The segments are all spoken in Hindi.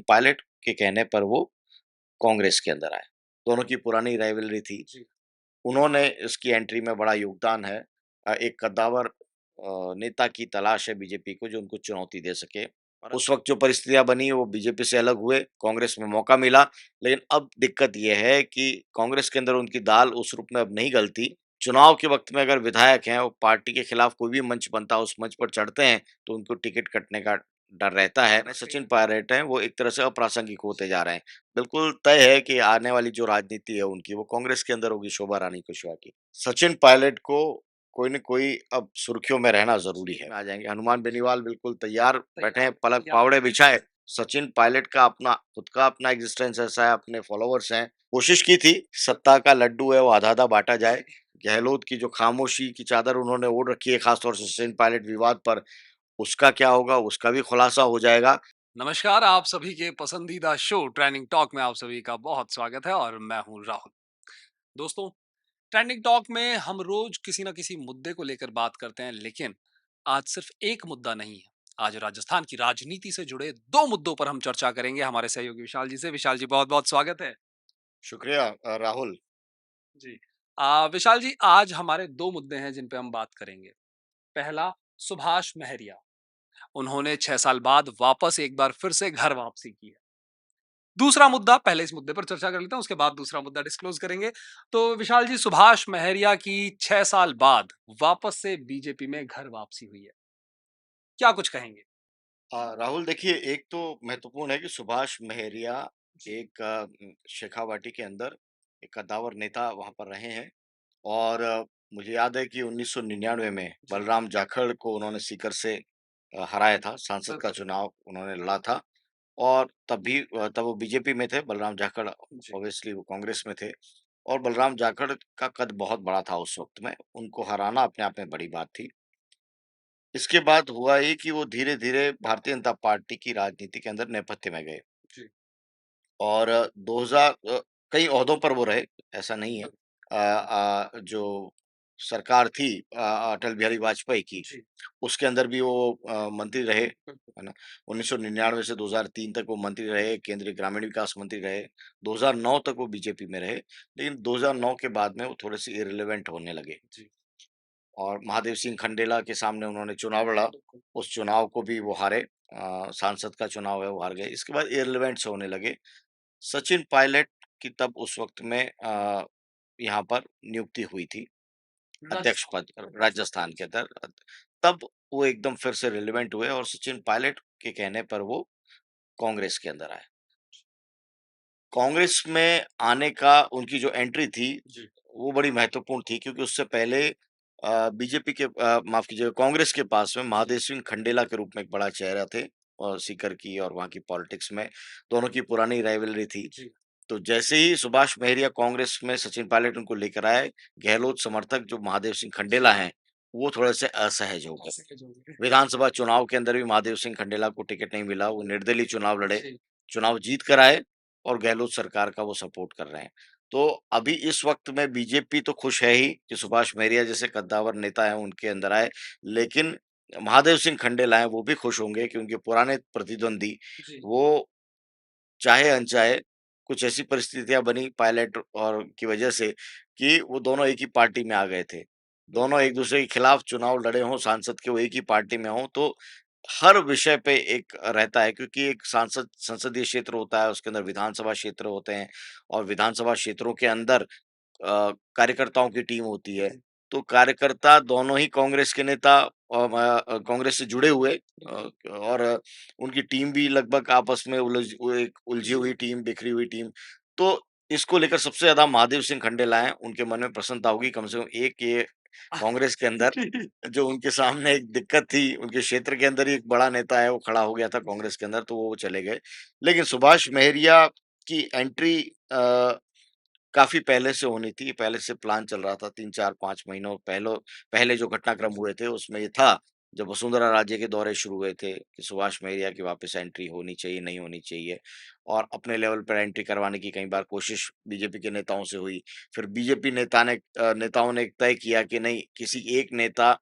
पायलट के कहने पर वो कांग्रेस के अंदर आए। दोनों की पुरानी राइवलरी थी। जी। उन्होंने इसकी एंट्री में बड़ा योगदान है। एक कद्दावर नेता की तलाश है बीजेपी को जो उनको चुनौती दे सके। और उस वक़्त जो परिस्थितियाँ बनी वो बीजेपी से अलग हुए, कांग्रेस में मौका मिला, लेकिन अब दिक्कत ये है कि कांग्रेस के अंदर उनकी दाल उस रूप में अब नहीं गलती। चुनाव के वक़्त में अगर विधायक हैं और पार्टी के खिलाफ कोई भी मंच बनता है, उस मंच पर चढ़ते हैं, तो उनको टिकट कटने का डर रहता है। सचिन पायलट हैं, वो एक तरह से अप्रासंगिक होते जा रहे हैं। बिल्कुल तय है कि आने वाली जो राजनीति है उनकी, वो कांग्रेस के अंदर होगी शोभा रानी कुशवाहा की। सचिन पायलट को कोई न कोई अब सुर्खियों में रहना ज़रूरी है। आ जाएँगे, हनुमान बेनीवाल बिल्कुल तैयार बैठे हैं, पलक पावड़े बिछाए। सचिन पायलट का अपना खुद का अपना एग्जिस्टेंस ऐसा है, अपने फॉलोवर्स हैं। कोशिश की थी, सत्ता का लड्डू है वो आधा-आधा बाँटा जाए। गहलोत की जो खामोशी की चादर उन्होंने ओढ़ रखी है, खास तौर से सचिन पायलट विवाद पर, उसका क्या होगा, उसका भी खुलासा हो जाएगा। नमस्कार, आप सभी के पसंदीदा शो ट्रेंडिंग टॉक में आप सभी का बहुत स्वागत है और मैं हूं राहुल। दोस्तों, ट्रेंडिंग टॉक में हम रोज किसी न किसी मुद्दे को लेकर बात करते हैं, लेकिन आज सिर्फ एक मुद्दा नहीं है। आज राजस्थान की राजनीति से जुड़े दो मुद्दों पर हम चर्चा करेंगे हमारे सहयोगी विशाल जी से। विशाल जी, बहुत-बहुत स्वागत है। शुक्रिया राहुल। जी। विशाल जी, आज हमारे दो मुद्दे हैं जिन पे हम बात करेंगे। पहला, सुभाष महरिया। उन्होंने 6 साल बाद वापस एक बार फिर से घर वापसी की है। दूसरा मुद्दा, पहले इस मुद्दे पर चर्चा कर लेते हैं, उसके बाद दूसरा मुद्दा डिस्क्लोज करेंगे। तो विशाल जी, सुभाष महरिया की 6 साल बाद वापस से बीजेपी में घर वापसी हुई है। क्या कुछ कहेंगे? राहुल देखिए, एक तो महत्वपूर्ण है कि सुभाष महरिया एक शेखावाटी के अंदर एक कद्दावर नेता वहाँ पर रहे हैं। और मुझे याद है कि 1999 में जी, बलराम जाखड़ को उन्होंने सीकर से हराया था, सांसद का बिल्कुल। चुनाव उन्होंने लड़ा था। और तब वो बीजेपी में थे, बलराम जाखड़ जी, ऑब्वियसली वो कांग्रेस में थे। और बलराम जाखड़ का कद बहुत बड़ा था उस वक़्त में, उनको हराना अपने आप में बड़ी बात थी। इसके बाद हुआ ये कि वो धीरे-धीरे भारतीय जनता पार्टी की राजनीति के अंदर नेपथ्य में गए। जी, और 2000 कई ओहदों पर वो रहे, ऐसा नहीं है। जो सरकार थी अटल बिहारी वाजपेयी की, जी, उसके अंदर भी वो मंत्री रहे, बिल्कुल। है ना? 1999 से 2003 तक वो मंत्री रहे, केंद्रीय ग्रामीण विकास मंत्री रहे, 2009 तक वो बीजेपी में रहे, लेकिन 2009 के बाद में वो थोड़े-से इर्रेलेवेंट होने लगे। जी, और महादेव सिंह खंडेला के सामने उन्होंने चुनाव लड़ा, बिल्कुल। उस चुनाव को भी वो हारे। सांसद का चुनाव है, वो हार गए। इसके बाद इर्रेलेवेंट से होने लगे। सचिन पायलट की तब उस वक़्त में यहाँ पर नियुक्ति हुई थी, अध्यक्ष राजस्थान। पद राजस्थान के अंदर। तब वो एकदम फिर से रिलेवेंट हुए और सचिन पायलट के कहने पर वो कांग्रेस के अंदर आए। कांग्रेस में आने का उनकी जो एंट्री थी, जी, वो बड़ी महत्वपूर्ण थी क्योंकि उससे पहले बीजेपी के माफ़ कीजिएगा कांग्रेस के पास में जी, महादेव सिंह खंडेला के रूप में एक बड़ा चेहरा थे और सीकर की और वहाँ की पॉलिटिक्स में दोनों की पुरानी राइवलरी थी। जी। तो जैसे ही सुभाष महरिया कांग्रेस में सचिन पायलट उनको लेकर आए, गहलोत समर्थक जो महादेव सिंह खंडेला हैं, वो थोड़े-से असहज हो गए। असहज हो गए। विधानसभा चुनाव के अंदर भी महादेव सिंह खंडेला को टिकट नहीं मिला, वो निर्दलीय चुनाव लड़े, जी, चुनाव जीत कर आए और गहलोत सरकार का वो सपोर्ट कर रहे हैं। तो अभी इस वक़्त में बीजेपी तो खुश है ही कि सुभाष महरिया जैसे कद्दावर नेता हैं उनके अंदर आए, लेकिन महादेव सिंह खंडेला हैं वो भी खुश होंगे कि उनके पुराने प्रतिद्वंदी जी, वो चाहे-अनचाहे कुछ ऐसी परिस्थितियाँ बनी पायलट और की वजह से कि वो दोनों एक ही पार्टी में आ गए थे। दोनों बिल्कुल। एक-दूसरे के खिलाफ चुनाव लड़े हों, सांसद के वो एक ही पार्टी में हों, तो हर विषय पे एक रहता है क्योंकि एक सांसद संसदीय क्षेत्र होता है, उसके अंदर विधानसभा क्षेत्र होते हैं और विधानसभा क्षेत्रों के अंदर कार्यकर्ताओं की टीम होती है। जी, तो कार्यकर्ता दोनों ही कांग्रेस के नेता कांग्रेस से जुड़े हुए बिल्कुल। और उनकी टीम भी लगभग आपस में वो एक उलझी जी, हुई टीम, बिखरी हुई टीम। तो इसको लेकर सबसे ज़्यादा महादेव सिंह खंडेला हैं, उनके मन में प्रसन्नता होगी कम से कम एक ये कांग्रेस के अंदर जो उनके सामने एक दिक्कत थी, उनके क्षेत्र के अंदर ही एक बड़ा नेता है, वो खड़ा हो गया था जी, कांग्रेस के अंदर, तो वो चले गए। लेकिन सुभाष महरिया की एंट्री काफ़ी पहले से होनी थी, पहले से प्लान चल रहा था 3, 4, 5 महीनों पहले जो घटनाक्रम जी, हुए थे उसमें ये था, जब वसुंधरा राजे के दौरे शुरू हुए थे कि सुभाष महरिया की वापस एंट्री होनी चाहिए, नहीं होनी चाहिए और अपने लेवल पर एंट्री करवाने की कई बार कोशिश बीजेपी के नेताओं से हुई। फिर बीजेपी नेताओं ने तय किया कि नहीं, किसी एक नेता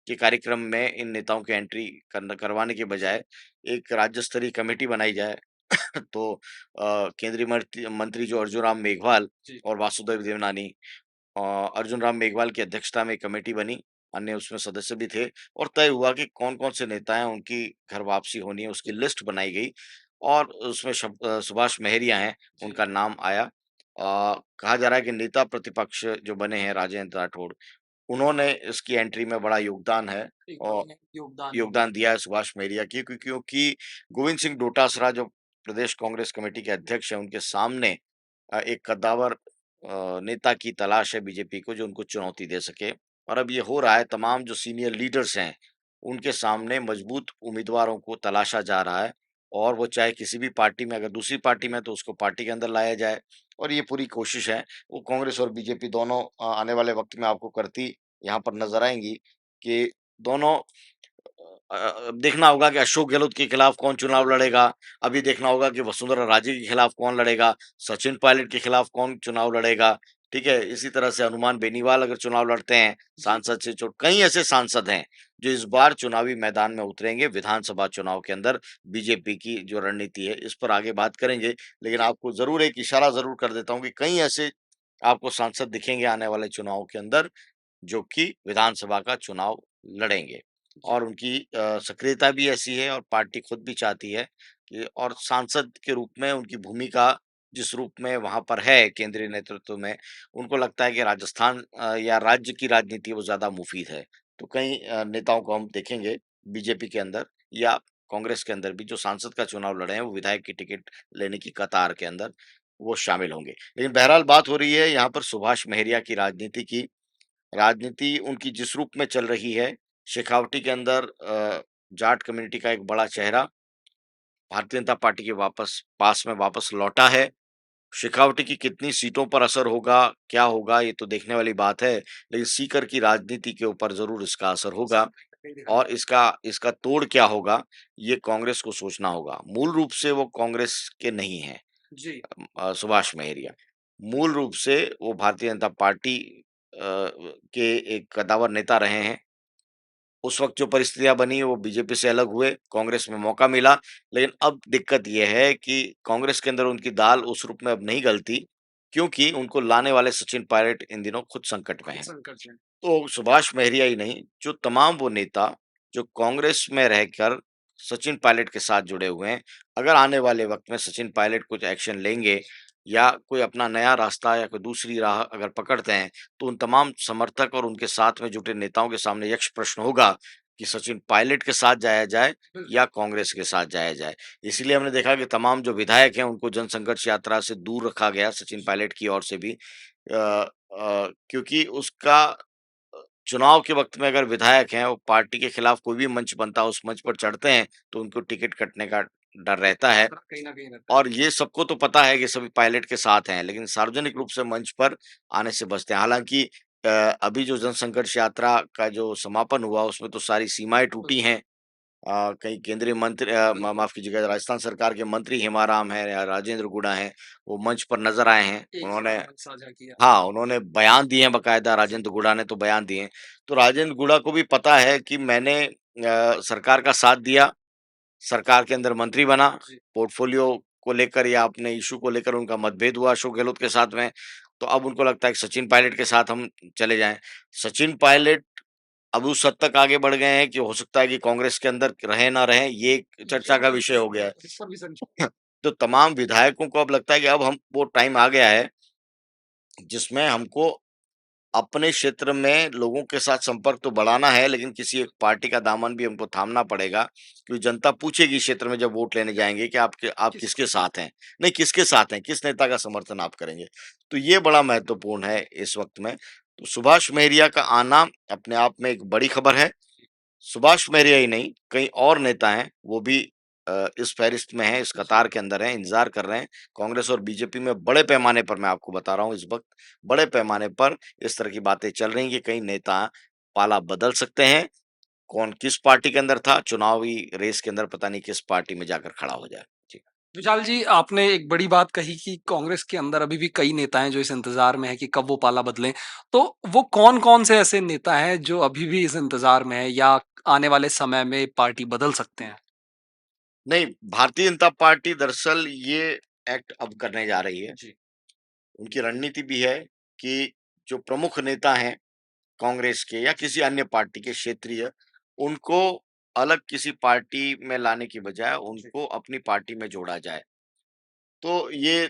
के कार्यक्रम में इन नेताओं की एंट्री करवाने के बजाय एक राज्य स्तरीय कमेटी बनाई जाए तो केंद्रीय मंत्री मंत्री जो अर्जुन राम मेघवाल जी, और वासुदेव देवनानी, अ, अर्जुन राम मेघवाल की अध्यक्षता में एक कमेटी बनी, अन्य उसमें सदस्य भी थे और तय हुआ कि कौन-कौन से नेता हैं, उनकी घर वापसी होनी है, उसकी लिस्ट बनाई गई और उसमें सुभाष महरिया हैं, जी। उनका नाम आया। कहा जा रहा है कि नेता प्रतिपक्ष जो बने हैं राजेंद्र राठौड़, उन्होंने इसकी एंट्री में बड़ा योगदान है एक और बड़ा योगदान है योगदान उनका। दिया है सुभाष महरिया की क्योंकि गोविंद सिंह डोटासरा जो प्रदेश कांग्रेस कमेटी के अध्यक्ष हैं, उनके सामने एक कद्दावर नेता की तलाश है बीजेपी को जो उनको चुनौती दे सके और अब ये हो रहा है तमाम जो सीनियर लीडर्स हैं उनके सामने मजबूत उम्मीदवारों को तलाशा जा रहा है और वो चाहे किसी भी पार्टी में अगर दूसरी पार्टी में है, तो उसको पार्टी के अंदर लाया जाए और ये पूरी कोशिश है वो कांग्रेस और बीजेपी दोनों आने वाले वक्त में आपको करती यहाँ पर नजर आएंगी कि दोनों अब देखना होगा कि अशोक गहलोत के खिलाफ कौन चुनाव लड़ेगा, अभी देखना होगा कि वसुंधरा राजे के खिलाफ कौन लड़ेगा, सचिन पायलट के खिलाफ कौन चुनाव लड़ेगा, ठीक है? इसी तरह से हनुमान बेनीवाल अगर चुनाव लड़ते हैं, जी, सांसद से चुन कई ऐसे सांसद हैं, जो इस बार चुनावी मैदान में उतरेंगे विधानसभा चुनाव के अंदर, बीजेपी की जो रणनीति है, इस पर आगे बात करेंगे। लेकिन जी, आपको ज़रूर एक इशारा ज़रूर कर देता हूँ कि कई ऐसे आपको सांसद दिखेंगे आने वाले चुनाव के अंदर, जो कि विधानसभा का चुनाव लड़ेंगे जी, और उनकी सक्रियता भी ऐसी है और पार्टी खुद भी चाहती है कि और सांसद के रूप में उनकी भूमिका जिस रूप में वहाँ पर है केंद्रीय नेतृत्व में, उनको लगता है कि राजस्थान या राज्य की राजनीति वो ज़्यादा मुफ़ीद है। तो कई नेताओं को हम देखेंगे बीजेपी के अंदर या कांग्रेस के अंदर भी जो सांसद का चुनाव लड़े हैं, वो विधायक की टिकट लेने की कतार के अंदर वो शामिल होंगे। लेकिन बहरहाल बात हो रही है यहाँ पर सुभाष महरिया की राजनीति की। राजनीति उनकी जिस रूप में चल रही है, शेखावटी के अंदर जाट कम्युनिटी का एक बड़ा चेहरा भारतीय जनता पार्टी के वापस पास में वापस लौटा है। शेखावटी की कितनी सीटों पर असर होगा, क्या होगा, ये तो देखने वाली बात है। लेकिन सीकर की राजनीति के ऊपर ज़रूर इसका असर होगा और इसका इसका तोड़ क्या होगा, ये कांग्रेस को सोचना होगा। मूल रूप से वो कांग्रेस के नहीं हैं जी, सुभाष महरिया। मूल रूप से वो भारतीय जनता पार्टी के एक कद्दावर नेता रहे हैं। उस वक़्त जो परिस्थितियाँ बनी वो बीजेपी से अलग हुए, कांग्रेस में मौका मिला, लेकिन अब दिक्कत ये है कि कांग्रेस के अंदर उनकी दाल उस रूप में अब नहीं गलती, क्योंकि उनको लाने वाले सचिन पायलट इन दिनों खुद संकट में खुद हैं। संकट में। तो सुभाष महरिया ही नहीं, जो तमाम वो नेता जो कांग्रेस में रहकर सचिन पायलट के साथ जुड़े हुए हैं, अगर आने वाले वक़्त में सचिन पायलट कुछ एक्शन लेंगे या कोई अपना नया रास्ता या कोई दूसरी राह अगर पकड़ते हैं, तो उन तमाम समर्थक और उनके साथ में जुटे नेताओं के सामने यक्ष प्रश्न होगा कि सचिन पायलट के साथ जाया जाए बिल्कुल, या कांग्रेस के साथ जाया जाए। इसीलिए हमने देखा कि तमाम जो विधायक हैं, उनको जनसंघर्ष यात्रा से दूर रखा गया, सचिन जी, पायलट की ओर से भी। क्योंकि उसका चुनाव के वक़्त में अगर विधायक हैं, वो पार्टी के खिलाफ कोई भी मंच बनता है, उस मंच पर चढ़ते हैं, तो उनको टिकट कटने का डर रहता है खतरा कहीं न कहीं रहता है। और ये सबको तो पता है कि सभी पायलट के साथ हैं, लेकिन सार्वजनिक रूप से मंच पर आने से बचते हैं। हालाँकि अभी जो जनसंघर्ष यात्रा का जो समापन हुआ, उसमें तो सारी सीमाएँ टूटी बिल्कुल, हैं। कई केंद्रीय मंत्री बिल्कुल। माफ़ कीजिएगा राजस्थान सरकार के मंत्री हेमाराम हैं या राजेंद्र गुड़ा हैं, वो मंच पर नज़र आए हैं। एक उन्होंने साथ मंच साझा किया। हाँ, उन्होंने बयान दिए हैं बाकायदा जी, राजेंद्र गुड़ा ने तो बयान दिए हैं। तो राजेंद्र गुड़ा को भी पता है कि मैंने सरकार का साथ दिया, सरकार के अंदर मंत्री बना, जी, पोर्टफ़ोलियो को लेकर या अपने इश्यू को लेकर उनका मतभेद हुआ अशोक गहलोत के साथ में, तो अब उनको लगता है कि सचिन पायलट के साथ हम चले जाएँ। सचिन पायलट अब उस हद तक आगे बढ़ गए हैं कि हो सकता है कि कांग्रेस के अंदर रहें ना रहें, ये एक ये चर्चा का भी विषय हो गया है। इस पर भी संशय। तो तमाम विधायकों को अब लगता है कि अब हम वो टाइम आ गया है, जिसमें हमको अपने क्षेत्र में लोगों के साथ संपर्क तो बढ़ाना है, लेकिन किसी एक पार्टी का दामन भी हमको थामना पड़ेगा, क्योंकि जनता पूछेगी क्षेत्र में जब वोट लेने जाएँगे कि आप किस किसके साथ हैं? नहीं, किसके साथ हैं? किस नेता का समर्थन आप करेंगे? तो ये बड़ा महत्वपूर्ण है इस वक़्त में। तो सुभाष महरिया का आना अपने आप में एक बड़ी खबर है। सुभाष महरिया ही नहीं, कई और नेता हैं, वो भी इस फ़हरिस्त में हैं, इस जी, कतार के अंदर हैं, इंतज़ार कर रहे हैं। कांग्रेस और बीजेपी में बड़े पैमाने पर मैं आपको बता रहा हूँ इस वक़्त, बड़े पैमाने पर इस तरह की बातें चल रही हैं कि कई नेता पाला बदल सकते हैं। कौन किस पार्टी के अंदर था, चुनावी रेस के अंदर पता नहीं किस पार्टी में जाकर खड़ा हो जाए। जी। विशाल जी, आपने एक बड़ी बात कही कि कांग्रेस के अंदर अभी भी कई नेता हैं जो इस इंतज़ार में हैं कि कब वो पाला बदलें। तो वो कौन-कौन से ऐसे नेता हैं जो अभी भी इस इंतज़ार में हैं या आने वाले समय में पार्टी बदल सकते हैं? नहीं, भारतीय जनता पार्टी दरअसल ये एक्ट अब करने जा रही है। जी, उनकी रणनीति भी है कि जो प्रमुख नेता हैं कांग्रेस के या किसी अन्य पार्टी के क्षेत्रीय, उनको अलग किसी पार्टी में लाने की बजाय जी, उनको अपनी पार्टी में जोड़ा जाए। तो ये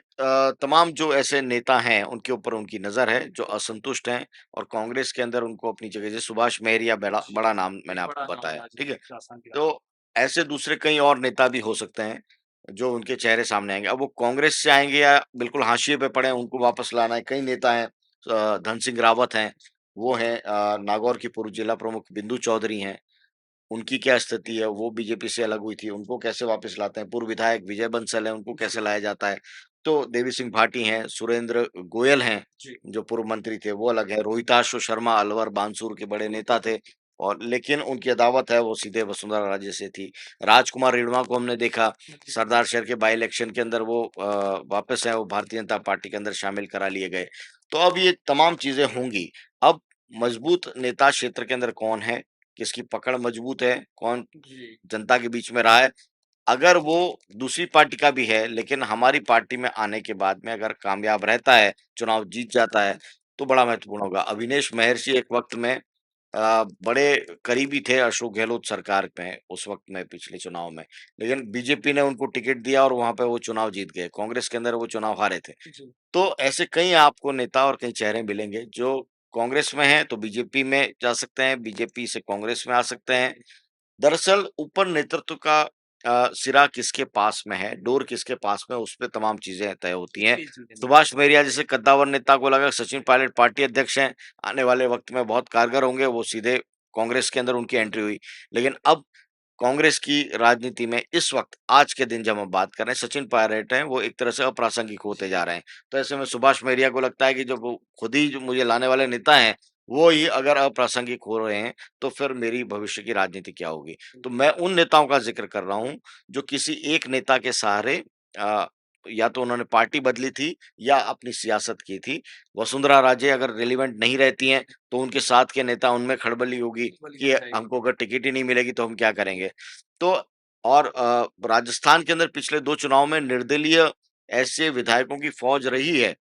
तमाम जो ऐसे नेता हैं, उनके ऊपर उनकी नज़र है, जो असंतुष्ट हैं और कांग्रेस के अंदर उनको अपनी जगह जैसे सुभाष महरिया बड़ा जी, बड़ा नाम मैंने एक बड़ा आपको नाम बताया, ठीक है? राजनीतिक शासन की तो ऐसे दूसरे कई और नेता भी हो सकते हैं, जो उनके चेहरे सामने आएँगे। अब वो कांग्रेस से आएँगे या बिल्कुल हाशिए पे पड़े हैं, उनको वापस लाना है। कई नेता हैं धन सिंह रावत हैं, वो हैं नागौर की पूर्व जिला प्रमुख बिंदु चौधरी हैं। उनकी क्या स्थिति है? वो बीजेपी से अलग हुई थी, उनको कैसे वापस लाते हैं? पूर्व विधायक विजय बंसल हैं, उनको कैसे जी, लाया जाता है? तो देवी सिंह भाटी हैं, सुरेंद्र गोयल हैं, जी, जो पूर्व मंत्री थे, वो अलग हैं। रोहिताश शर्मा अलवर, बानसूर के बड़े नेता थे और लेकिन उनकी अदावत है, वो सीधे वसुंधरा राजे से थी। राजकुमार रिढ़वा को हमने देखा, जी, सरदार शहर के बाय इलेक्शन के अंदर वो वापस हैं, वो भारतीय जनता पार्टी के अंदर शामिल करा लिए गए। तो अब ये तमाम चीज़ें होंगी। अब मजबूत नेता क्षेत्र के अंदर कौन है? किसकी पकड़ मजबूत है, कौन जी, जनता के बीच में रहा है। अगर वो दूसरी पार्टी का भी है, लेकिन हमारी पार्टी में आने के बाद में अगर कामयाब रहता है, चुनाव जीत जाता है, तो बड़ा महत्वपूर्ण होगा। अविनेश महर्षि एक वक़्त में बड़े करीबी थे अशोक गहलोत सरकार में, उस वक़्त में पिछले चुनाव में। लेकिन बीजेपी ने उनको टिकट दिया और वहाँ पे वो चुनाव जीत गए। कांग्रेस के अंदर वो चुनाव हारे थे। जी, तो ऐसे कई आपको नेता और कई चेहरे मिलेंगे जो कांग्रेस में हैं, तो बीजेपी में जा सकते हैं, बीजेपी से कांग्रेस में आ सकते हैं। दरअसल ऊपर नेतृत्व का सिरा किसके पास में है, डोर किसके पास में है, उसपे तमाम चीज़ें तय होती हैं। जी, जी, जी, सुभाष महरिया जैसे कद्दावर नेता को लगा सचिन पायलट पार्टी अध्यक्ष हैं, आने वाले वक़्त में बहुत कारगर होंगे, वो सीधे कांग्रेस के अंदर उनकी एंट्री हुई। लेकिन अब कांग्रेस की राजनीति में इस वक़्त आज के दिन जब हम बात कर रहे हैं, सचिन पायलट हैं, वो एक तरह से अप्रासंगिक होते जा रहे हैं। तो ऐसे में सुभाष महरिया को लगता है कि जो वो खुद ही जो मुझे लाने वाले नेता हैं, वो ही अगर अप्रासंगिक हो रहे हैं, तो फिर मेरी भविष्य की राजनीति क्या होगी? तो मैं उन नेताओं का ज़िक्र कर रहा हूँ, जो किसी एक नेता के सहारे अ, या तो उन्होंने पार्टी बदली थी या अपनी सियासत की थी। वसुंधरा राजे अगर रिलेवेंट नहीं रहती हैं, तो उनके साथ के नेता उनमें खड़बली होगी बल्कि कि सही हमको अगर टिकट ही नहीं मिलेगी तो हम क्या करेंगे? तो और राजस्थान के अंदर पिछले 2 चुनाव में निर्दलीय ऐसे विधायकों की फ़ौज रही है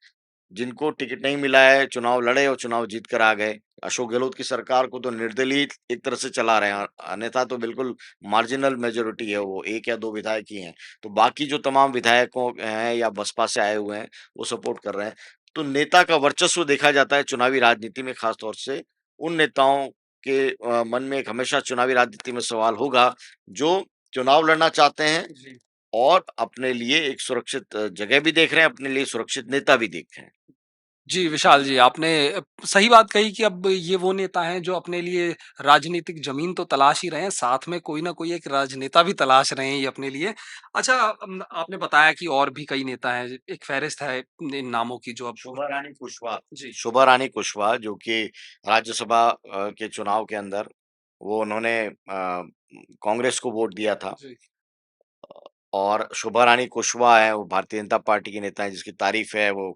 जिनको टिकट नहीं मिला है, चुनाव लड़े और चुनाव जीत कर आ गए। अशोक गहलोत की सरकार को तो निर्दलीय एक तरह से चला रहे हैं, अन्यथा तो बिल्कुल मार्जिनल मेजॉरिटी है वो, 1 या 2 विधायक ही हैं। तो बाकी जो तमाम विधायकों हैं या बसपा से आए हुए हैं, वो सपोर्ट कर रहे हैं। तो नेता का वर्चस्व देखा जाता है चुनावी राजनीति में ख़ास तौर से, उन नेताओं के मन में एक हमेशा चुनावी राजनीति में सवाल होगा, जो चुनाव लड़ना चाहते हैं जी। और अपने लिए एक सुरक्षित जगह भी देख रहे हैं, अपने लिए सुरक्षित नेता भी देख रहे हैं। जी, विशाल जी, आपने सही बात कही कि अब ये वो नेता हैं जो अपने लिए राजनीतिक ज़मीन तो तलाश ही रहे हैं, साथ में कोई न कोई एक राजनेता भी तलाश रहे हैं ये अपने लिए। अच्छा आपने बताया कि और भी कई नेता हैं, एक फ़हरिस्त है इन नामों की जो अब शोभा रानी कुशवाहा जी, शोभा रानी कुशवाहा जो कि राज्यसभा के चुनाव के अंदर वो उन्होंने कांग्रेस को वोट दिया था जी, और शोभा रानी कुशवाहा है वो भारतीय जनता पार्टी की नेता है जिसकी तारीफ है वो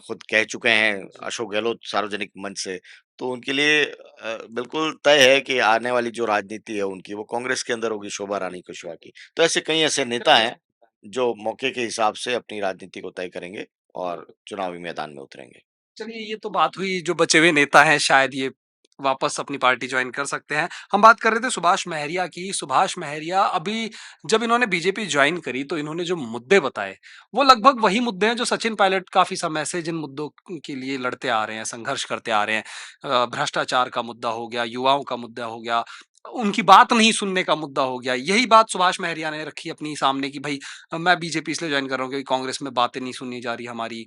खुद कह चुके हैं जी। अशोक गहलोत सार्वजनिक मंच से तो उनके लिए बिल्कुल तय है कि आने वाली जो राजनीति है उनकी वो कांग्रेस के अंदर होगी शोभा रानी कुशवाहा की तो ऐसे कई ऐसे नेता हैं जो मौके के हिसाब से अपनी राजनीति को तय करेंगे और बिल्कुल। चुनावी मैदान में उतरेंगे चलिए ये तो बात हुई जो बचे हुए नेता हैं शायद ये वापस अपनी पार्टी जॉइन कर सकते हैं। हम बात कर रहे थे सुभाष महरिया की। सुभाष महरिया अभी जब इन्होंने बीजेपी जॉइन करी तो इन्होंने जो मुद्दे बताए, वो लगभग वही मुद्दे हैं जो सचिन पायलट काफ़ी समय से जिन मुद्दों के लिए लड़ते आ रहे हैं, संघर्ष करते आ रहे हैं। भ्रष्टाचार का मुद्दा हो गया, युवाओं का मुद्दा हो गया, उनकी बात नहीं सुनने का मुद्दा हो गया। यही बात सुभाष महरिया ने रखी अपनी सामने कि भई मैं बीजेपी इसलिए जॉइन कर रहा हूँ क्योंकि कांग्रेस में बातें नहीं सुनी जा रही हमारी।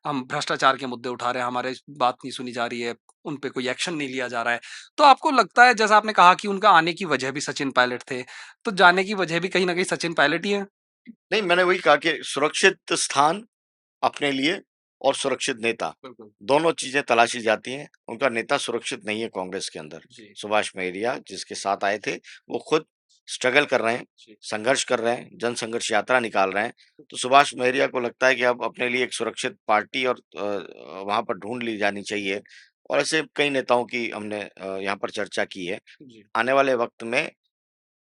हम भ्रष्टाचार के मुद्दे उठा रहे हैं, हमारे बात नहीं सुनी जा रही है, उन पे कोई एक्शन नहीं लिया जा रहा है। तो आपको लगता है जैसा आपने कहा कि उनका आने की वजह भी सचिन पायलट थे, तो जाने की वजह भी कहीं न कहीं सचिन पायलट ही हैं? नहीं मैंने वही कहा कि सुरक्षित स्थान अपने लिए और सुरक्षित नेता, बिल्कुल। दोनों चीज़ें तलाशी जाती हैं। उनका नेता सुरक्षित नहीं है कांग्रेस के अंदर। जी, सुभाष महरिया जिसके साथ आए थे, वो खुद स्ट्रगल कर रहे हैं, जी, संघर्ष कर रहे हैं, जन संघर्ष यात्रा निकाल रहे हैं। तो सुभाष महरिया को लगता है कि अब अपने लिए एक सुरक्षित पार्टी और वहाँ पर ढूँढ ली जानी चाहिए और ऐसे कई नेताओं की हमने यहाँ पर चर्चा की है। जी, आने वाले वक़्त में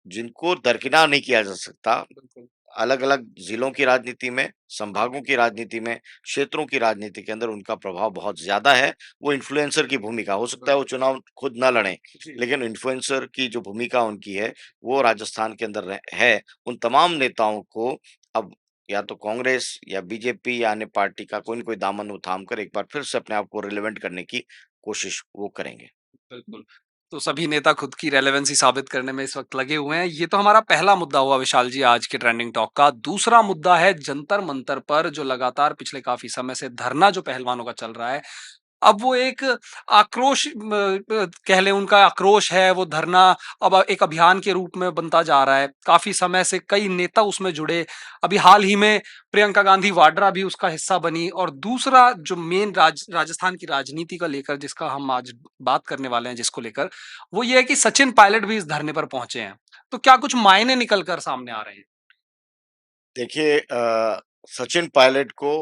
जिनको दरकिनार नहीं किया जा सकता। बिल्कुल। अलग-अलग ज़िलों की राजनीति में, संभागों की राजनीति में, क्षेत्रों की राजनीति के अंदर उनका प्रभाव बहुत ज़्यादा है। वो इन्फ्लुएंसर की भूमिका हो सकता है वो बिल्कुल। चुनाव खुद ना लड़ें, जी। लेकिन इन्फ्लुएंसर की जो भूमिका उनकी है, वो राजस्थान के अंदर है। उन तमाम नेताओं को अब या तो कांग्रेस या बीजेपी या अन्य पार्टी का कोई न कोई दामन वो थाम कर एक बार फिर से अपने आप को रिलेवेंट करने की कोशिश वो करेंगे। बिल्कुल। तो सभी नेता खुद की रेलेवेंसी साबित करने में इस वक़्त लगे हुए हैं। ये तो हमारा पहला मुद्दा हुआ विशाल जी आज के ट्रेंडिंग टॉक का। दूसरा मुद्दा है जंतर-मंतर पर जो लगातार पिछले काफ़ी समय से धरना जो पहलवानों का चल रहा है। अब वो एक आक्रोश कह लें उनका आक्रोश है, वो धरना अब एक अभियान के रूप में बनता जा रहा है। काफ़ी समय से कई नेता उसमें जुड़े। अभी हाल ही में प्रियंका गांधी वाड्रा भी उसका हिस्सा बनी और दूसरा जो मेन राजस्थान की राजनीति का लेकर जिसका हम आज बात करने वाले हैं जिसको लेकर, वो ये है कि सचिन पायलट भी इस धरने पर पहुँचे हैं। तो क्या कुछ मायने निकल कर सामने आ रहे हैं? देखिए सचिन पायलट को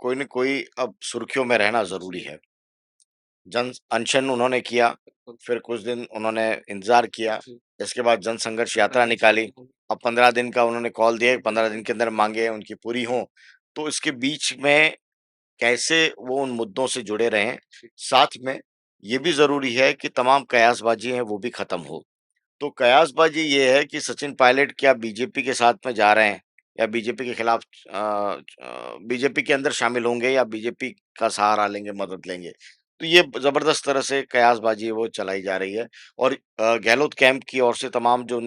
कोई न कोई अब सुर्खियों में रहना ज़रूरी जी, है। जन अनशन उन्होंने किया, बिल्कुल। फिर कुछ दिन उन्होंने इंतज़ार किया, जी, इसके बाद जन संघर्ष यात्रा निकाली। अब 15 दिन का उन्होंने कॉल दिया, 15 दिन बिल्कुल। के अंदर माँगे उनकी पूरी हों। तो इसके बीच में कैसे वो उन मुद्दों से जुड़े रहें, जी, साथ में ये भी ज़रूरी है कि तमाम कयासबाज़ी है वो भी ख़त्म हो। तो कयासबाज़ी ये है कि सचिन पायलट क्या बीजेपी के साथ में जा रहे हैं या बीजेपी के खिलाफ बीजेपी के अंदर शामिल होंगे या बीजेपी का सहारा लेंगे, मदद लेंगे। तो ये ज़बरदस्त तरह से कयासबाज़ी है वो चलाई जा रही है और गहलोत कैंप की ओर से तमाम जो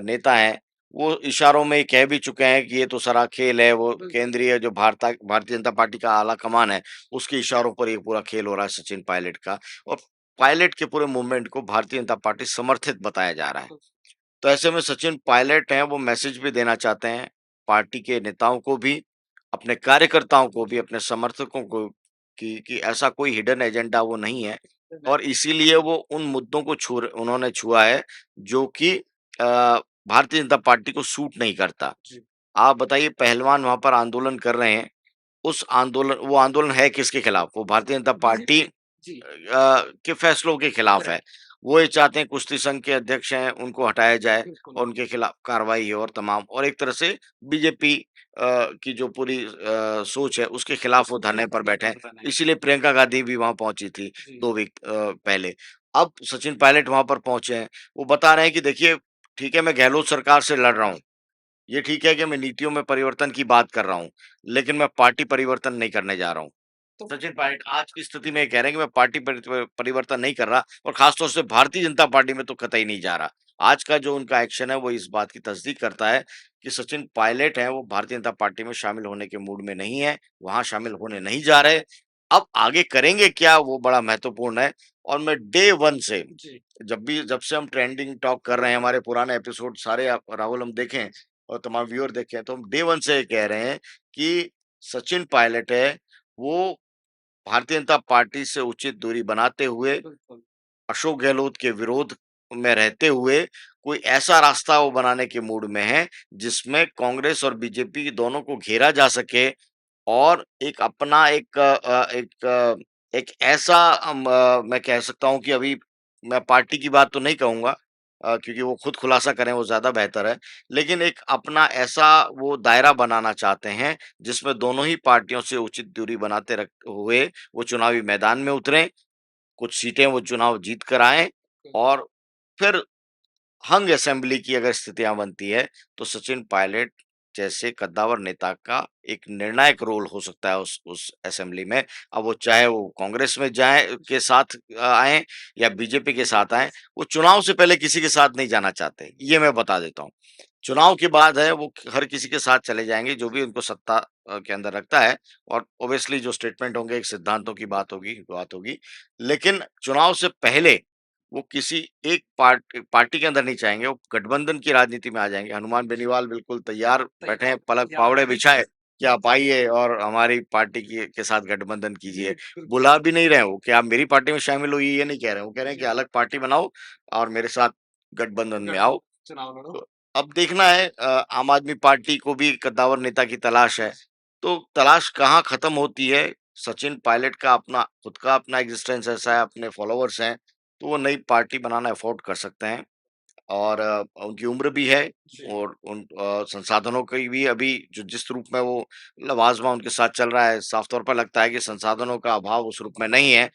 नेता हैं, वो इशारों में कह भी चुके हैं कि ये तो सरा खेल है, वो बिल्कुल। केंद्रीय जो भारतीय जनता पार्टी का आला कमान है, उसके इशारों पर ये पूरा खेल हो रहा है सचिन पायलट का और पायलट के पूरे मूवमेंट को भारतीय जनता पार्टी समर्थित बताया जा रहा है। तो ऐसे में सचिन पायलट हैं, वो मैसेज भी देना चाहते हैं, पार्टी के नेताओं को भी, अपने कार्यकर्ताओं को भी, अपने समर्थकों को कि ऐसा कोई हिडन एजेंडा वो नहीं है और इसीलिए वो उन मुद्दों को उन्होंने छुआ है, जो कि भारतीय जनता पार्टी को सूट नहीं करता। जी, आप बताइए पहलवान वहाँ पर आंदोलन कर रहे हैं, उस आंदोलन वो आंदोलन है किसके खिलाफ? वो भारतीय जनता पार्टी बीजेपी जी, के फैसलों के खिलाफ है। करेक्ट, वो ये चाहते हैं कुश्ती संघ के अध्यक्ष हैं, उनको हटाया जाए बिल्कुल। और उनके खिलाफ कार्रवाई हो और तमाम और एक तरह से बीजेपी की जो पूरी सोच है उसके खिलाफ वो धरने पर बैठे हैं। इसीलिए प्रियंका गांधी भी वहाँ पहुँची थी जी, 2 वीक पहले। अब सचिन पायलट वहाँ पर पहुँचे हैं। वो बता रहे हैं कि देखिए ठीक है मैं गहलोत सरकार से लड़ रहा हूँ। ये ठीक है कि मैं नीतियों में परिवर्तन की बात कर रहा हूँ, लेकिन मैं पार्टी परिवर्तन नहीं करने जा रहा हूँ। तो सचिन पायलट आज की स्थिति में ये कह रहे हैं कि मैं पार्टी परिवर्तन नहीं कर रहा और खास तौर से भारतीय जनता पार्टी में तो कतई नहीं जा रहा। आज का जो उनका एक्शन है वो इस बात की तस्दीक करता है कि सचिन पायलट हैं वो भारतीय जनता पार्टी में शामिल होने के मूड में नहीं है, वहाँ शामिल होने नहीं जा रहे। अब आगे करेंगे क्या वो बड़ा महत्वपूर्ण है और मैं डे 1 से जी, जब से हम ट्रेंडिंग टॉक कर रहे हैं, हमारे पुराने एपिसोड सारे आप राहुल हम देखें और तमाम व्यूअर देखें तो हम डे 1 से ये कह रहे हैं कि सचिन पायलट है, वो भारतीय जनता पार्टी से उचित दूरी बनाते हुए, बिल्कुल। अशोक गहलोत के विरोध में रहते हुए, कोई ऐसा रास्ता वो बनाने के मूड में हैं, जिसमें कांग्रेस और बीजेपी दोनों को घेरा जा सके और एक अपना एक ऐसा मैं कह सकता हूँ कि अभी मैं पार्टी की बात तो नहीं कहूँगा क्योंकि वो खुद खुलासा करें वो ज़्यादा बेहतर है। लेकिन एक अपना ऐसा वो दायरा बनाना चाहते हैं, जिसमें दोनों ही पार्टियों से उचित दूरी बनाते रख हुए वो चुनावी मैदान में उतरें, कुछ सीटें वो चुनाव जीत कर आएँ और फिर हंग असेंबली की अगर स्थितियाँ बनती है, तो सचिन पायलट जैसे कद्दावर नेता का एक निर्णायक रोल हो सकता है उस असेंबली में। अब वो चाहे वो कांग्रेस में जाएँ के साथ आएँ या बीजेपी के साथ आएँ, वो चुनाव से पहले किसी के साथ नहीं जाना चाहते, ये मैं बता देता हूँ। चुनाव के बाद है वो हर किसी के साथ चले जाएँगे, जो भी उनको सत्ता के अंदर रखता है और ऑब्वियसली जो स्टेटमेंट होंगे, एक सिद्धांतों की बात होगी। लेकिन चुनाव से पहले वो किसी एक पार्टी के अंदर नहीं चाहेंगे, वो गठबंधन की राजनीति में आ जाएँगे। हनुमान बेनीवाल बिल्कुल तैयार बैठे हैं, पलक तैयार पावड़े है। बिछाए कि आप आइए और हमारी पार्टी के साथ गठबंधन जी, कीजिए। बिल्कुल। बुला भी नहीं रहे वो कि आप मेरी पार्टी में शामिल होइए, ये नहीं कह रहे हैं। वो कह रहे हैं कि जी, अलग पार्टी बनाओ और मेरे साथ गठबंधन में गठबंधन आओ। चुनाव लड़ो। तो अब देखना है आम आदमी पार्टी को भी कद्दावर नेता की तलाश है। तो तलाश कहाँ खत्म होती है, सचिन पायलट का अपना खुद का अपना एग्जिस्टेंस ऐसा है, अपने फॉलोवर्स हैं, तो वो नई पार्टी बनाना अफोर्ड कर सकते हैं। और उनकी उम्र भी है जी। और उन संसाधनों की भी अभी जो जिस रूप में वो लवाज़मा उनके साथ चल रहा है, साफ तौर पर लगता है कि संसाधनों का अभाव उस रूप में नहीं है।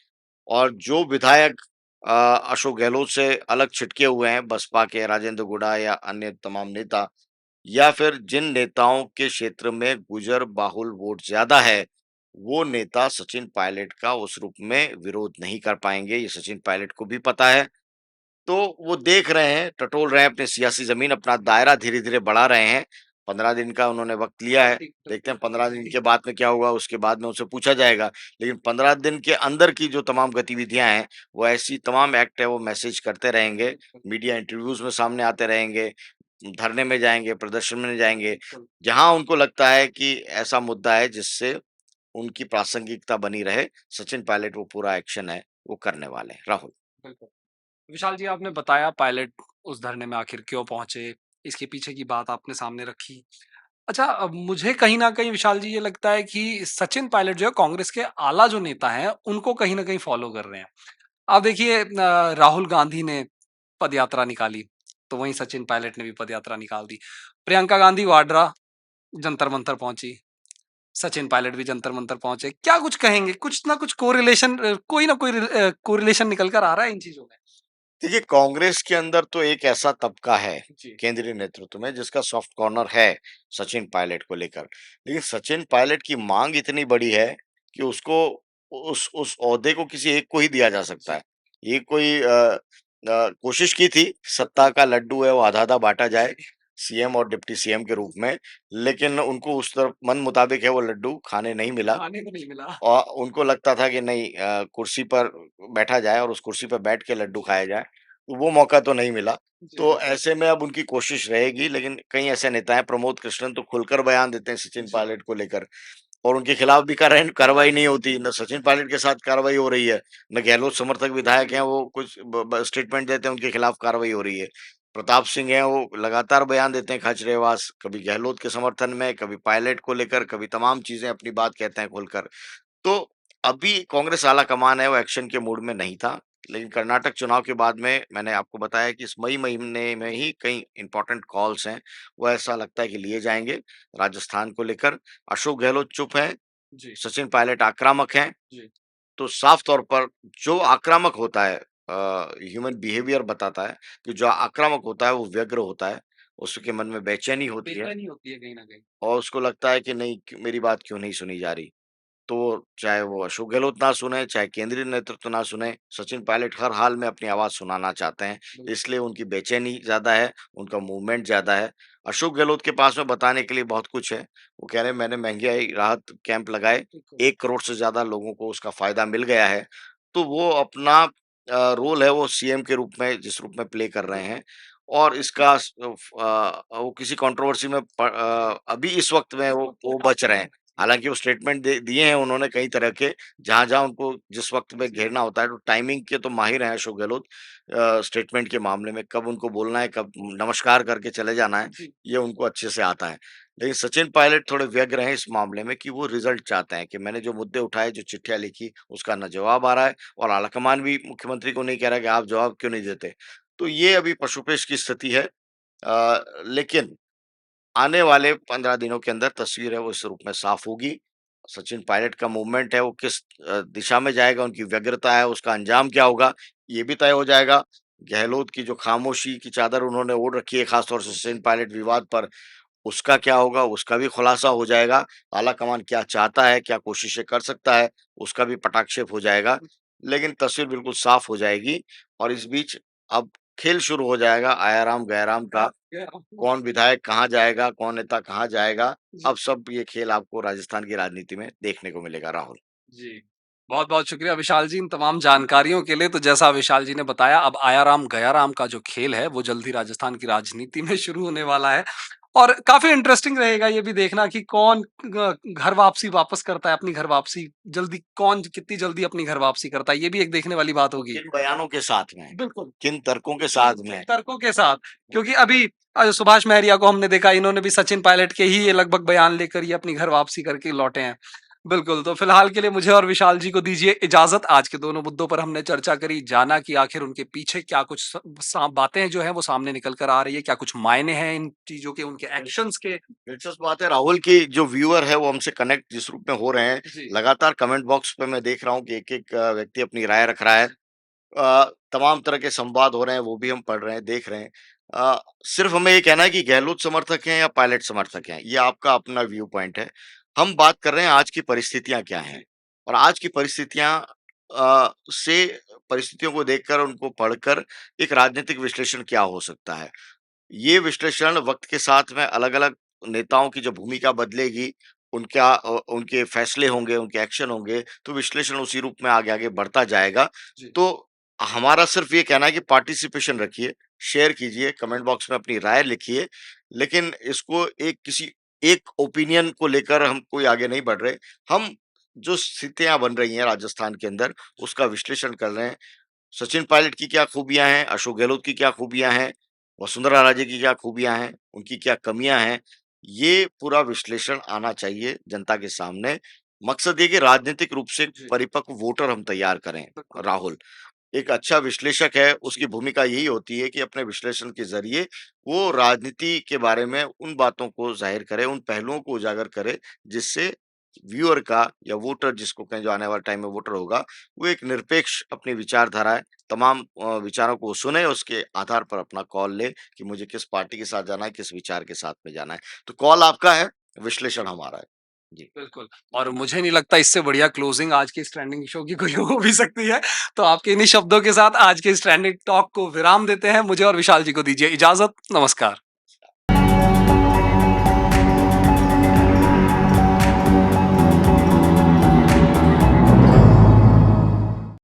और जो विधायक अशोक गहलोत से अलग छिटके हुए हैं, बसपा के राजेंद्र गुड़ा या अन्य तमाम नेता, या फिर जिन नेताओं के क्षेत्र में गुर्जर बाहुल वोट ज़्यादा है, वो नेता सचिन पायलट का उस रूप में विरोध नहीं कर पाएँगे, ये सचिन पायलट को भी पता है। तो वो देख रहे हैं, टटोल रहे हैं अपनी सियासी ज़मीन, अपना दायरा धीरे-धीरे बढ़ा रहे हैं। 15 दिन का उन्होंने वक़्त लिया है, देखते हैं 15 दिन के बाद में क्या होगा, उसके बाद में उनसे पूछा जाएगा। लेकिन 15 दिन के अंदर की जो तमाम गतिविधियाँ हैं, वो ऐसी तमाम एक्ट है, वो मैसेज करते रहेंगे, मीडिया इंटरव्यूज़ में सामने आते रहेंगे, धरने में जाएँगे, प्रदर्शन में जाएँगे, जहाँ उनको लगता है कि ऐसा मुद्दा है जिससे उनकी प्रासंगिकता बनी रहे, सचिन पायलट वो पूरा एक्शन है, वो करने वाले हैं। राहुल। बिल्कुल। विशाल जी, आपने बताया पायलट उस धरने में आखिर क्यों पहुँचे, इसके पीछे की बात आपने सामने रखी। अच्छा, अब मुझे कहीं न कहीं विशाल जी ये लगता है कि सचिन पायलट जो है कांग्रेस के आला जो नेता हैं, उनको कहीं न कहीं फ़ॉलो कर रहे हैं। आप देखिए, राहुल गांधी ने पदयात्रा निकाली, तो वहीं सचिन पायलट ने भी पदयात्रा निकाल दी। प्रियंका गांधी वाड्रा जंतर-मंतर पहुँची, सचिन पायलट भी जंतर-मंतर पहुँचे। क्या कुछ कहेंगे? कुछ ना कुछ कोरिलेशन, कोई ना कोई कोरिलेशन निकल कर आ रहा है इन चीज़ों में? देखिए, कांग्रेस के अंदर तो एक ऐसा तबका है, जी। केंद्रीय नेतृत्व में जिसका सॉफ्ट कॉर्नर है सचिन पायलट को लेकर। लेकिन सचिन पायलट की माँग इतनी बड़ी है कि उसको उस ओहदे को किसी एक को ही दिया जा सकता जी। है। ये कोई कोशिश की थी, सत्ता का लड्डू है वो आधा-आधा बाँटा जाए, सीएम और डिप्टी सीएम के रूप में, लेकिन उनको उस तरफ मन मुताबिक है वो लड्डू खाने नहीं मिला। खाने को नहीं मिला। उनको लगता था कि नहीं, कुर्सी पर बैठा जाए और उस कुर्सी पर बैठ के लड्डू खाया जाए, तो वो मौका तो नहीं मिला। जी। तो ऐसे में अब उनकी कोशिश रहेगी, लेकिन कई ऐसे नेता हैं, प्रमोद कृष्णन तो खुलकर बयान देते हैं सचिन जी। पायलट को लेकर और उनके खिलाफ भी कार्रवाई नहीं होती, ना सचिन पायलट के साथ कार्रवाई हो रही है, ना गहलोत समर्थक विधायक हैं, वो कुछ स्टेटमेंट देते हैं, उनके खिलाफ कार्रवाई हो रही है। प्रताप सिंह हैं, वो लगातार बयान देते हैं खाचरेवास, कभी गहलोत के समर्थन में, कभी पायलट को लेकर, कभी तमाम चीजें अपनी बात कहते हैं खुलकर। तो अभी कांग्रेस आला कमान है वो एक्शन के मूड में नहीं था। लेकिन कर्नाटक चुनाव के बाद में मैंने आपको बताया कि इस मई महीने में ही कई इंपॉर्टेंट कॉल्स हैं, वो ऐसा लगता है कि लिए जाएँगे। राजस्थान को लेकर अशोक गहलोत चुप हैं, जी। सचिन पायलट आक्रामक हैं। जी। तो साफ तौर पर जो आक्रामक होता है, ह्यूमन बिहेवियर बताता है कि जो आक्रामक होता है वो व्यग्र होता है, उसके मन में बेचैनी होती है बेचैनी होती है कहीं न कहीं। और उसको लगता है कि नहीं, मेरी बात क्यों नहीं सुनी जा रही। तो चाहे वो अशोक गहलोत ना सुने, चाहे केंद्रीय नेतृत्व ना सुने, सचिन पायलट हर हाल में अपनी आवाज़ सुनाना चाहते हैं। बिल्कुल। इसलिए उनकी बेचैनी ज़्यादा है, उनका मूवमेंट ज़्यादा है। अशोक गहलोत के पास में बताने के लिए बहुत कुछ है। वो कह रहे हैं मैंने महँगाई राहत कैंप लगाए, बिल्कुल। 1 करोड़ से ज़्यादा लोगों को उसका फ़ायदा मिल गया है। तो वो अपना रोल है वो सीएम के रूप में जिस रूप में प्ले कर रहे हैं और इसका वो किसी कंट्रोवर्सी में अभी इस वक़्त में वो बच रहे हैं। हालाँकि वो स्टेटमेंट दे दिए हैं उन्होंने कई तरह के, जहाँ-जहाँ उनको जिस वक़्त में घेरना होता है, तो टाइमिंग के तो माहिर हैं अशोक गहलोत स्टेटमेंट के मामले में, कब उनको बोलना है, कब नमस्कार करके चले जाना है, जी। ये उनको अच्छे से आता है। लेकिन सचिन पायलट थोड़े व्यग्र हैं इस मामले में कि वो रिज़ल्ट चाहते हैं कि मैंने जो मुद्दे उठाए, जो चिट्ठियाँ लिखी, उसका ना जवाब आ रहा है और आलाकमान भी मुख्यमंत्री को नहीं कह रहा है कि आप जवाब क्यों नहीं देते। तो ये अभी पशुपेश की स्थिति है। लेकिन आने वाले 15 दिनों के अंदर तस्वीर है वो इस रूप में साफ होगी। सचिन पायलट का मूवमेंट है वो किस दिशा में जाएगा, उनकी व्यग्रता है, उसका अंजाम क्या होगा, ये भी तय हो जाएगा। गहलोत की जो खामोशी की चादर उन्होंने ओढ़ रखी है खास तौर से सचिन पायलट विवाद पर, उसका क्या होगा, उसका भी खुलासा हो जाएगा। आलाकमान क्या चाहता है, क्या कोशिशें कर सकता है, उसका भी पटाक्षेप हो जाएगा। लेकिन तस्वीर बिल्कुल साफ हो जाएगी और इस बीच अब खेल शुरू हो जाएगा आया-राम-गया-राम का। कौन विधायक कहाँ जाएगा, कौन नेता कहाँ जाएगा, जी। अब सब ये खेल आपको राजस्थान की राजनीति में देखने को मिलेगा राहुल। जी। बहुत-बहुत शुक्रिया विशाल जी इन तमाम जानकारियों के लिए। तो जैसा विशाल जी ने बताया, अब आया राम गया राम का जो खेल है वो जल्द ही राजस्थान की राजनीति में शुरू होने वाला है। और काफ़ी इंटरेस्टिंग रहेगा ये भी देखना कि कौन घर वापसी वापस करता है, अपनी घर वापसी जल्दी, कौन कितनी जल्दी अपनी घर वापसी करता है, ये भी एक देखने वाली बात होगी। किन बयानों के साथ में, बिल्कुल। किन तर्कों के साथ में। तर्कों के साथ, क्योंकि अभी सुभाष महरिया को हमने देखा, इन्होंने भी सचिन पायलट के ही ये लगभग बयान लेकर ये अपनी घर वापसी करके लौटे हैं। बिल्कुल, तो फिलहाल के लिए मुझे और विशाल जी को दीजिए इजाज़त। आज के दोनों मुद्दों पर हमने चर्चा करी, जाना कि आखिर उनके पीछे क्या कुछ स सा बातें जो हैं वो सामने निकल कर आ रही है, क्या कुछ मायने हैं इन चीज़ों के, उनके एक्शंस के। दिलचस्प बात है राहुल की जो व्यूअर है वो हमसे कनेक्ट जिस रूप में हो रहे हैं, जी, लगातार कमेंट बॉक्स पे मैं देख रहा हूँ कि एक-एक व्यक्ति अपनी राय रख रहा है। तमाम तरह के संवाद हो रहे हैं, वो भी हम पढ़ रहे हैं, देख रहे हैं। सिर्फ़ हमें ये कहना है कि गहलोत समर्थक हैं या पायलट समर्थक हैं, ये आपका अपना व्यू पॉइंट है। हम बात कर रहे हैं आज की परिस्थितियाँ क्या हैं जी, और आज की परिस्थितियाँ से परिस्थितियों को देखकर, उनको पढ़कर एक राजनीतिक विश्लेषण क्या हो सकता है। ये विश्लेषण वक़्त के साथ में अलग-अलग नेताओं की जो भूमिका बदलेगी, उनके फैसले होंगे, उनके एक्शन होंगे, तो विश्लेषण उसी रूप में आगे-आगे बढ़ता जाएगा। जी। तो हमारा सिर्फ़ ये कहना है कि पार्टिसिपेशन रखिए, शेयर कीजिए, कमेंट बॉक्स में अपनी राय लिखिए, लेकिन इसको किसी एक ओपिनियन को लेकर हम कोई आगे नहीं बढ़ रहे। हम जो स्थितियाँ बन रही हैं राजस्थान के अंदर, उसका विश्लेषण कर रहे हैं। सचिन पायलट की क्या खूबियाँ हैं, अशोक गहलोत की क्या खूबियाँ हैं, वसुंधरा राजे की क्या खूबियाँ हैं, उनकी क्या कमियाँ हैं, ये पूरा विश्लेषण आना चाहिए जनता के सामने। मकसद ये कि राजनीतिक रूप से जी, परिपक्व वोटर हम तैयार करें, बिल्कुल। राहुल। एक अच्छा विश्लेषक है, जी, उसकी भूमिका यही होती है कि अपने विश्लेषण के ज़रिए वो राजनीति के बारे में उन बातों को ज़ाहिर करे, उन पहलुओं को उजागर करे, जिससे व्यूअर का या वोटर जिसको कहें, जो आने वाले टाइम में वोटर होगा, वो एक निरपेक्ष अपनी विचारधाराएँ, तमाम विचारों को सुने, उसके आधार पर अपना कॉल ले कि मुझे किस पार्टी के साथ जाना है, किस विचार के साथ में जाना है। तो कॉल आपका है, विश्लेषण जी। हमारा है। जी। बिल्कुल, और मुझे नहीं लगता इससे बढ़िया क्लोजिंग आज के इस ट्रेंडिंग शो की कोई हो भी सकती है। तो आपके इन्हीं शब्दों के साथ आज के इस ट्रेंडिंग टॉक को विराम देते हैं। मुझे और विशाल जी को दीजिए इजाज़त। नमस्कार।